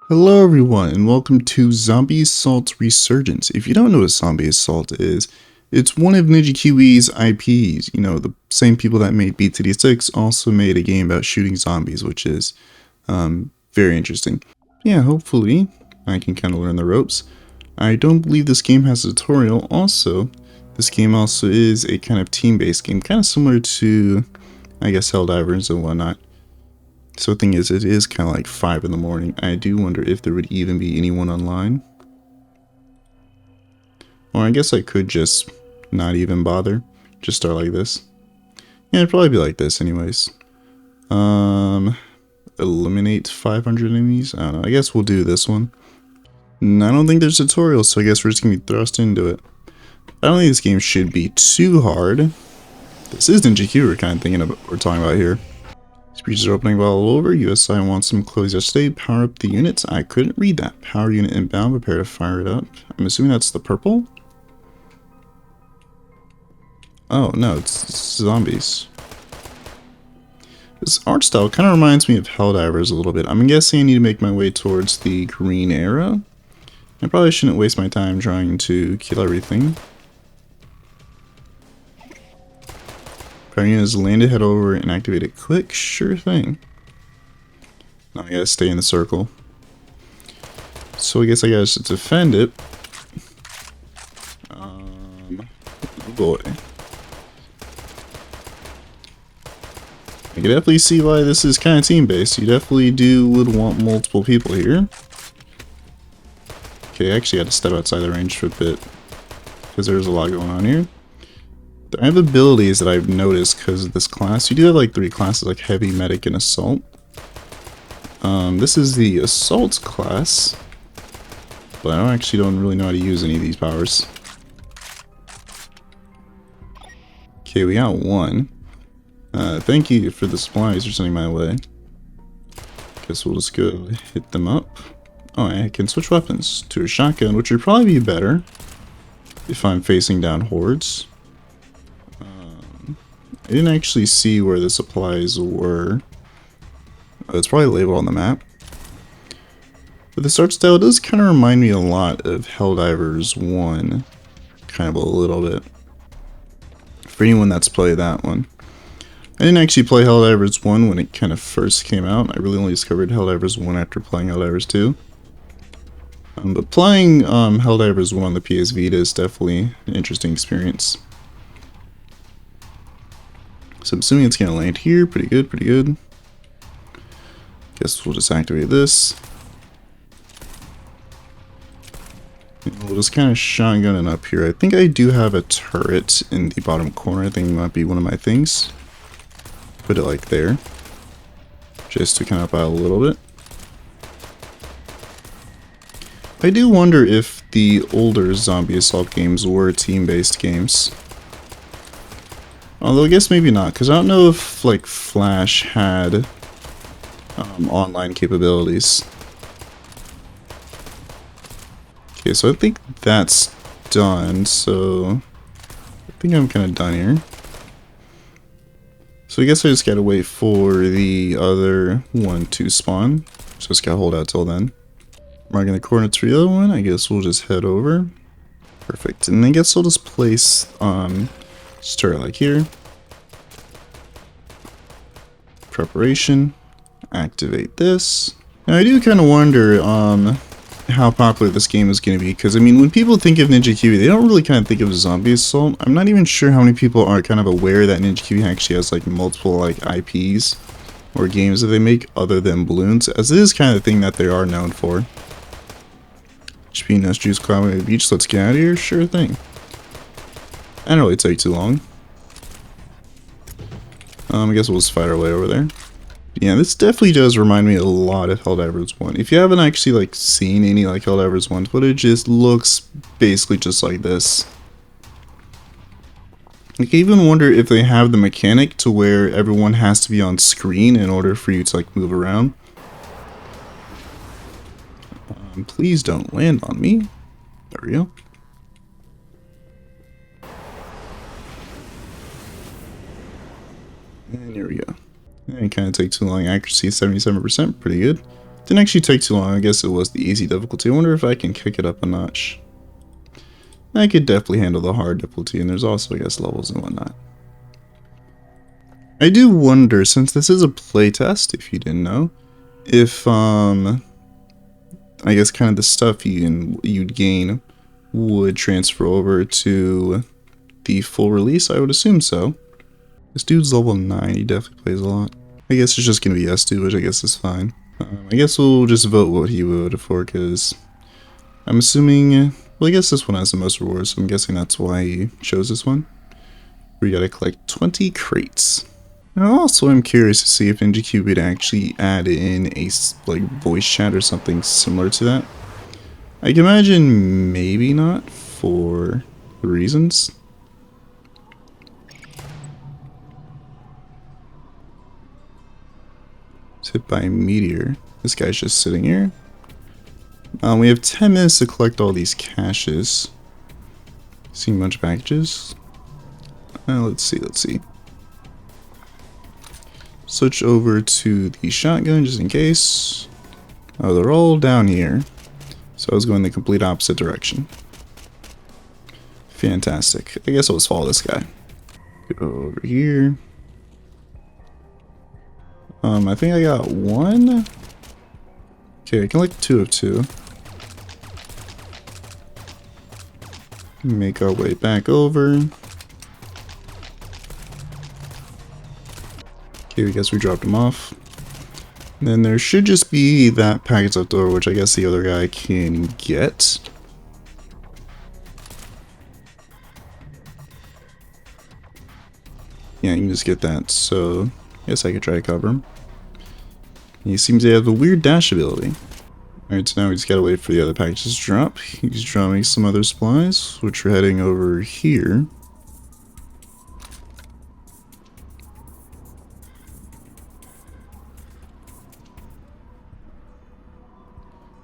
Hello everyone and welcome to Zombie Assault Resurgence. If you don't know what Zombie Assault is, it's one of Ninja Kiwi's IPs. You know, the same people that made BTD6 also made a game about shooting zombies, which is very interesting. Yeah, hopefully I can kind of learn the ropes. I don't believe this game has a tutorial. Also, this game also is a kind of team-based game, kind of similar to, I guess, Helldivers and whatnot. So the thing is, it is kind of like 5 in the morning. I do wonder if there would even be anyone online. Or I guess I could just not even bother. Just start like this. Yeah, it'd probably be like this anyways. Eliminate 500 enemies? I don't know. I guess we'll do this one. And I don't think there's a tutorial, so I guess we're just going to be thrust into it. I don't think this game should be too hard. This is Ninja Kiwi we're kind of thinking about, we're talking about here. Speeches are opening all over. USI wants some clothes yesterday. Power up the units. I couldn't read that. Power unit inbound. Prepare to fire it up. I'm assuming that's the purple? Oh, no. It's zombies. This art style kind of reminds me of Helldivers a little bit. I'm guessing I need to make my way towards the green arrow. I probably shouldn't waste my time trying to kill everything. Power unit is landed, head over and activate it quick. Sure thing. Now I gotta stay in the circle. So I guess I gotta defend it. Oh boy. I can definitely see why this is kind of team-based. You definitely would want multiple people here. Okay, I actually had to step outside the range for a bit, because there's a lot going on here. I have abilities that I've noticed because of this class. You do have like 3 classes, like Heavy, Medic, and Assault. This is the Assault class, but I don't really know how to use any of these powers. Okay, we got one. Thank you for the supplies you're sending my way. Guess we'll just go hit them up. Oh, I can switch weapons to a shotgun, which would probably be better if I'm facing down hordes. I didn't actually see where the supplies were. Oh, it's probably labeled on the map. But this art style does kind of remind me a lot of Helldivers 1. Kind of a little bit. For anyone that's played that one. I didn't actually play Helldivers 1 when it kind of first came out. I really only discovered Helldivers 1 after playing Helldivers 2. But playing Helldivers 1 on the PS Vita is definitely an interesting experience. So I'm assuming it's going to land here. Pretty good, pretty good. Guess we'll just activate this. And we'll just kind of shotgun it up here. I think I do have a turret in the bottom corner. I think it might be one of my things. Put it like there. Just to kind of help out a little bit. I do wonder if the older Zombie Assault games were team-based games. Although I guess maybe not, because I don't know if like Flash had online capabilities. Okay, so I think that's done, so I think I'm kind of done here. So I guess I just gotta wait for the other one to spawn. So just gotta hold out till then. Marking the coordinates for the other one, I guess we'll just head over. Perfect, and I guess I'll just place stir like here. Preparation. Activate this. Now I do kind of wonder how popular this game is going to be, because I mean when people think of Ninja Kiwi they don't really kind of think of Zombie Assault. I'm not even sure how many people are kind of aware that Ninja Kiwi actually has like multiple like IPs or games that they make other than balloons, as it is kind of the thing that they are known for. HP Nest Juice Cloud Beach, let's get out of here. Sure thing. I don't really take too long. I guess we'll just fight our way over there. Yeah, this definitely does remind me a lot of Helldivers 1. If you haven't actually like seen any like Helldivers 1 footage, it just looks basically just like this. I can even wonder if they have the mechanic to where everyone has to be on screen in order for you to like move around. Please don't land on me. There we go. And here we go. It didn't kind of take too long. Accuracy 77%, pretty good. Didn't actually take too long. I guess it was the easy difficulty. I wonder if I can kick it up a notch. I could definitely handle the hard difficulty, and there's also, I guess, levels and whatnot. I do wonder, since this is a playtest, if you didn't know, if, I guess kind of the stuff you'd gain would transfer over to the full release. I would assume so. This dude's level 9, he definitely plays a lot. I guess it's just gonna be S2, which I guess is fine. I guess we'll just vote what he voted for, because I'm assuming, well, I guess this one has the most rewards, so I'm guessing that's why he chose this one. We gotta collect 20 crates. Now also I'm curious to see if Kiwi would actually add in a like voice chat or something similar to that. I can imagine maybe not, for reasons. It's hit by a meteor. This guy's just sitting here. We have 10 minutes to collect all these caches. Seeing a bunch of packages. Let's see. Switch over to the shotgun just in case. Oh, they're all down here. So I was going the complete opposite direction. Fantastic. I guess I'll just follow this guy. Go over here. I think I got one. Okay, I can collect 2 of 2. Make our way back over. Okay, I guess we dropped him off. And then there should just be that package left over, which I guess the other guy can get. Yeah, you can just get that, so I guess I could try to cover him. He seems to have a weird dash ability. Alright, so now we just gotta wait for the other packages to drop. He's dropping some other supplies, which we're heading over here.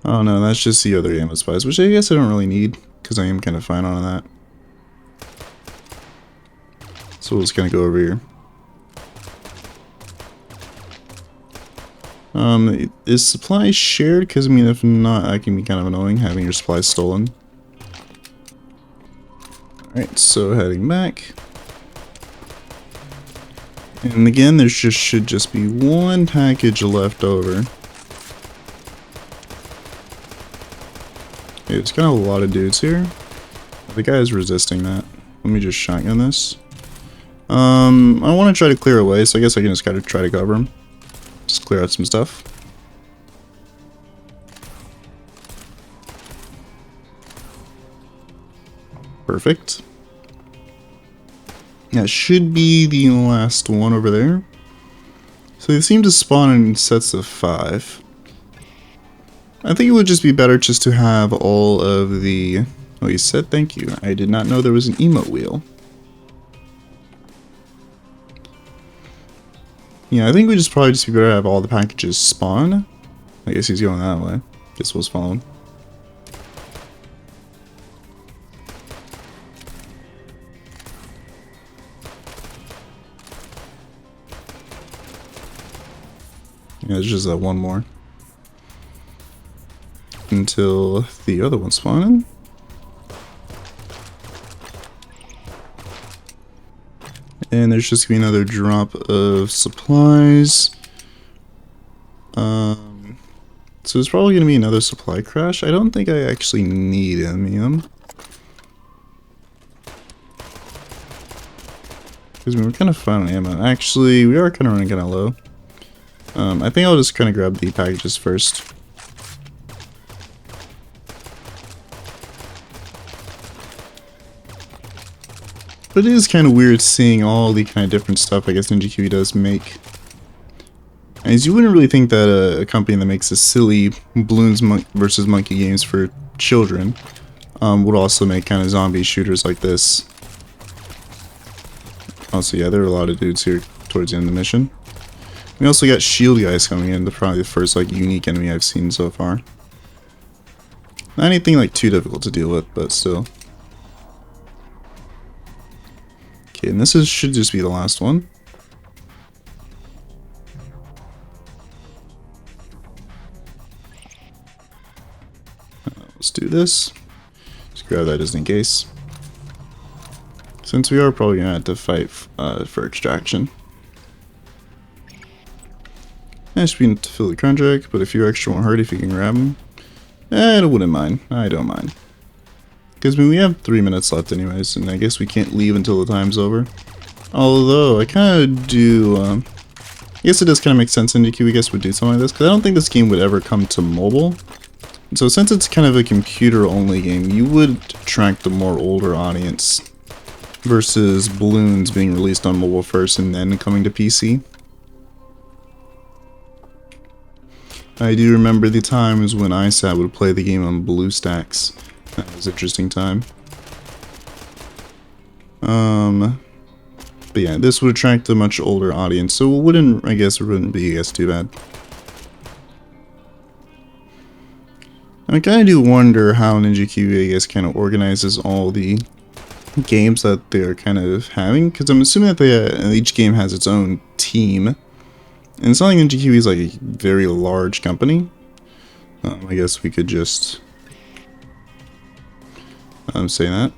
Oh no, that's just the other ammo supplies, which I guess I don't really need, because I am kind of fine on that. So we'll just kind of go over here. Is supplies shared? Because I mean, if not, that can be kind of annoying having your supplies stolen. Alright, so heading back. And again, there should just be one package left over. Okay, there's kind of a lot of dudes here. The guy is resisting that. Let me just shotgun this. I want to try to clear away, so I guess I can just gotta try to cover him. Just clear out some stuff. Perfect. That should be the last one over there. So they seem to spawn in sets of 5. I think it would just be better just to have all of the... Oh, he said thank you. I did not know there was an emote wheel. Yeah, I think we just probably just be better to have all the packages spawn. I guess he's going that way. Guess we'll follow him. Yeah, there's just that one more. Until the other one spawn in. And there's just gonna be another drop of supplies. So there's probably gonna be another supply crash. I don't think I actually need any of them. Because we're kind of fine on ammo. Actually, we are kind of running kind of low. I think I'll just kind of grab the packages first. But it is kind of weird seeing all the kind of different stuff I guess Kiwi does make. As you wouldn't really think that a company that makes a silly balloons versus monkey games for children would also make kind of zombie shooters like this. Also, yeah, there are a lot of dudes here towards the end of the mission. We also got shield guys coming in. They're probably the first like unique enemy I've seen so far. Not anything like too difficult to deal with, but still. Okay, and this should just be the last one. Let's do this. Just grab that just in case. Since we are probably gonna have to fight for extraction. I should be to fill the contract, but a few extra won't hurt if you can grab them. I wouldn't mind. I don't mind. Because we have 3 minutes left anyways, and I guess we can't leave until the time's over. Although, I kind of do, I guess it does kind of make sense in Kiwi, I guess, would do something like this, because I don't think this game would ever come to mobile. And so since it's kind of a computer-only game, you would attract a more older audience versus Balloons being released on mobile first and then coming to PC. I do remember the times when ISAT would play the game on BlueStacks. That was an interesting time. But yeah, this would attract a much older audience, so it wouldn't, I guess, be too bad. I kind of do wonder how Ninja Kiwi, I guess, kind of organizes all the games that they're kind of having, because I'm assuming that each game has its own team, and it's not like Ninja Kiwi is like a very large company. I guess we could just say that.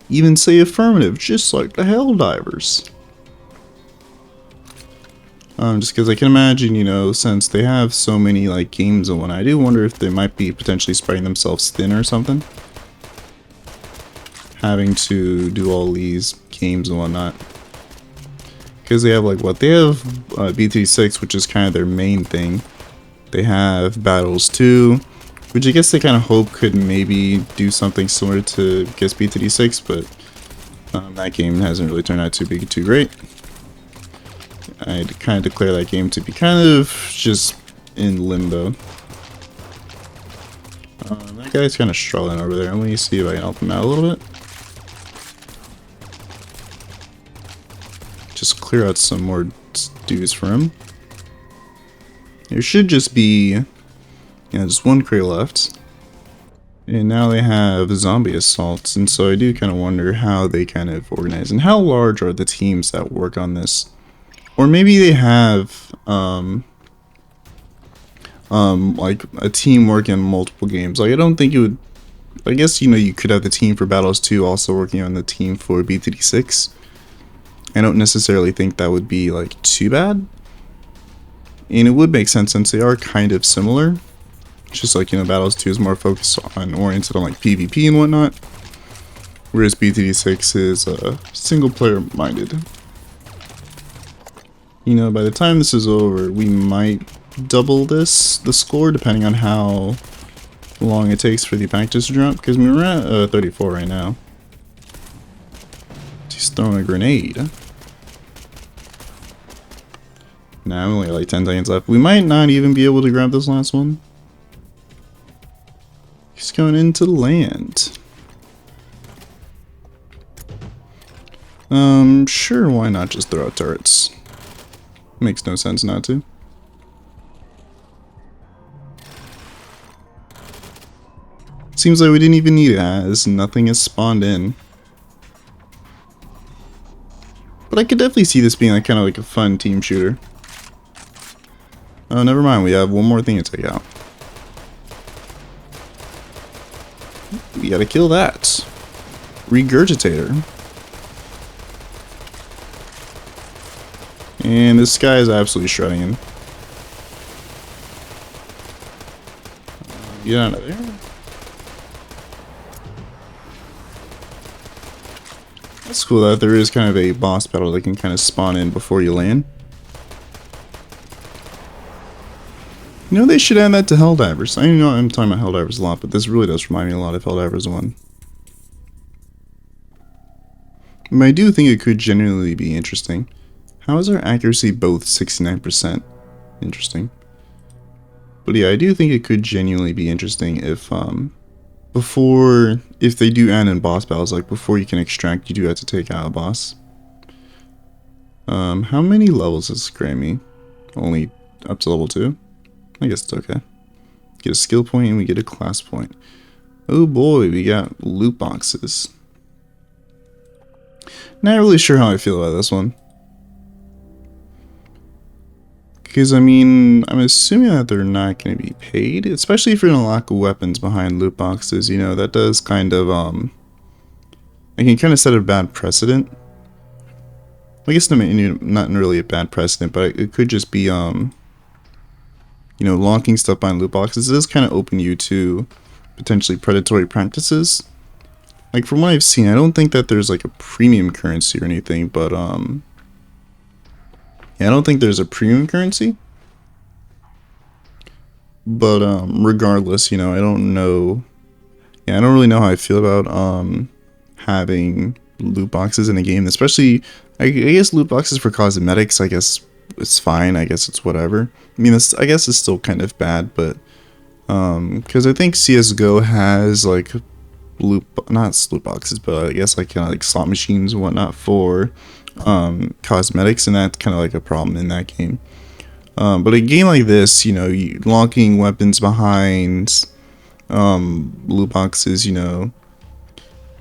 Even say affirmative, just like the Helldivers. Just because I can imagine, you know, since they have so many like games and whatnot, I do wonder if they might be potentially spreading themselves thin or something. Having to do all these games and whatnot. Because they have like what? They have BT6, which is kind of their main thing. They have Battles 2, which I guess they kind of hope could maybe do something similar to, I guess, BTD6, but that game hasn't really turned out to be too great. I'd kind of declare that game to be kind of just in limbo. That guy's kind of struggling over there. Let me see if I can help him out a little bit. Just clear out some more dudes for him. There should just be, just one crate left. And now they have zombie assaults, and so I do kind of wonder how they kind of organize, and how large are the teams that work on this. Or maybe they have, like a team working on multiple games. Like, I don't think it would, I guess, you know, you could have the team for Battles 2 also working on the team for BTD6. I don't necessarily think that would be, like, too bad. And it would make sense since they are kind of similar. It's just like, you know, Battles 2 is more focused on, oriented on, like, PvP and whatnot. Whereas BTD6 is, single player minded. You know, by the time this is over, we might double the score, depending on how long it takes for the package to drop, because we're at 34 right now. He's throwing a grenade. Nah, I'm only got like 10 seconds left. We might not even be able to grab this last one. He's going into the land. Sure, why not just throw out turrets? Makes no sense not to. Seems like we didn't even need it, as nothing has spawned in. But I could definitely see this being like kind of like a fun team shooter. Oh, never mind, we have one more thing to take out. We gotta kill that. Regurgitator. And this guy is absolutely shredding him. Get out of there. That's cool that there is kind of a boss battle that can kind of spawn in before you land. You know, they should add that to Helldivers. I know I'm talking about Helldivers a lot, but this really does remind me a lot of Helldivers 1. But I do think it could genuinely be interesting. How is our accuracy both 69%? Interesting. But yeah, I do think it could genuinely be interesting if, if they do add in boss battles, like before you can extract, you do have to take out a boss. How many levels does Grammy? Only up to level 2? I guess it's okay. Get a skill point and we get a class point. Oh boy, we got loot boxes. Not really sure how I feel about this one. Because, I mean, I'm assuming that they're not going to be paid, especially if you're going to lock weapons behind loot boxes. You know, that does kind of, it can kind of set a bad precedent. I guess not really a bad precedent, but it could just be, you know, locking stuff behind loot boxes. It does kind of open you to potentially predatory practices. Like, from what I've seen, I don't think that there's, like, a premium currency or anything, but, yeah, I don't think there's a premium currency. But, regardless, you know, I don't know. Yeah, I don't really know how I feel about, having loot boxes in a game, especially, I guess loot boxes for cosmetics, I guess it's fine. I guess it's whatever. I mean, I guess it's still kind of bad, but, because I think CSGO has, like, not loot boxes, but I guess, like, kind of like slot machines and whatnot for, cosmetics, and that's kind of like a problem in that game. But a game like this, you know, locking weapons behind loot boxes, you know,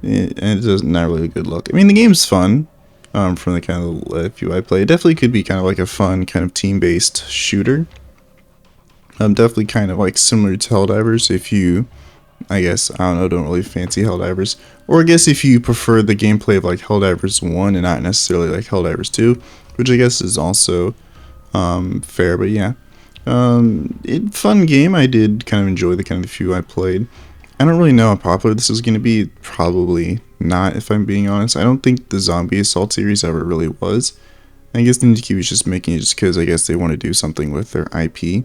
and it does not really a good look. I mean, the game's fun. From the kind of few I play, it definitely could be kind of like a fun kind of team-based shooter. Definitely kind of like similar to Helldivers. If you, I guess, I don't know, don't really fancy Helldivers, or I guess if you prefer the gameplay of like Helldivers 1 and not necessarily like Helldivers 2, which I guess is also fair. But yeah, fun game. I did kind of enjoy the kind of few I played. I don't really know how popular this is going to be. Probably not, if I'm being honest. I don't think the Zombie Assault series ever really was. I guess Ninja Kiwi is just making it just because I guess they want to do something with their IP.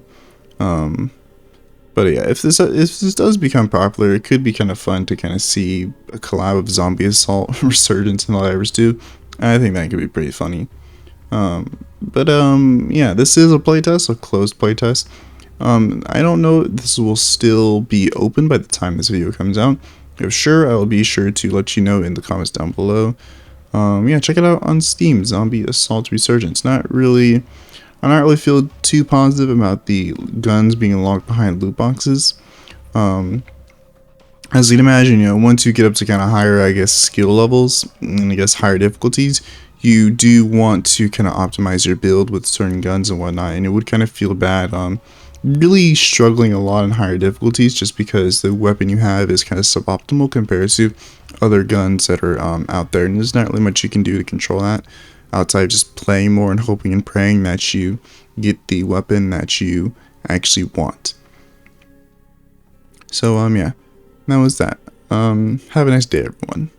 But yeah, if this does become popular, it could be kind of fun to kind of see a collab of Zombie Assault Resurgence and Helldivers 2. I think that could be pretty funny. Yeah, this is a playtest, a closed playtest. I don't know if this will still be open by the time this video comes out. If sure, I will be sure to let you know in the comments down below. Yeah, check it out on Steam, Zombie Assault Resurgence. I'm not really feel too positive about the guns being locked behind loot boxes. As you can imagine, you know, once you get up to kind of higher, I guess, skill levels, and I guess higher difficulties, you do want to kind of optimize your build with certain guns and whatnot, and it would kind of feel bad really struggling a lot in higher difficulties just because the weapon you have is kind of suboptimal compared to other guns that are out there, and there's not really much you can do to control that outside of just playing more and hoping and praying that you get the weapon that you actually want. So yeah, that was that. Have a nice day, everyone.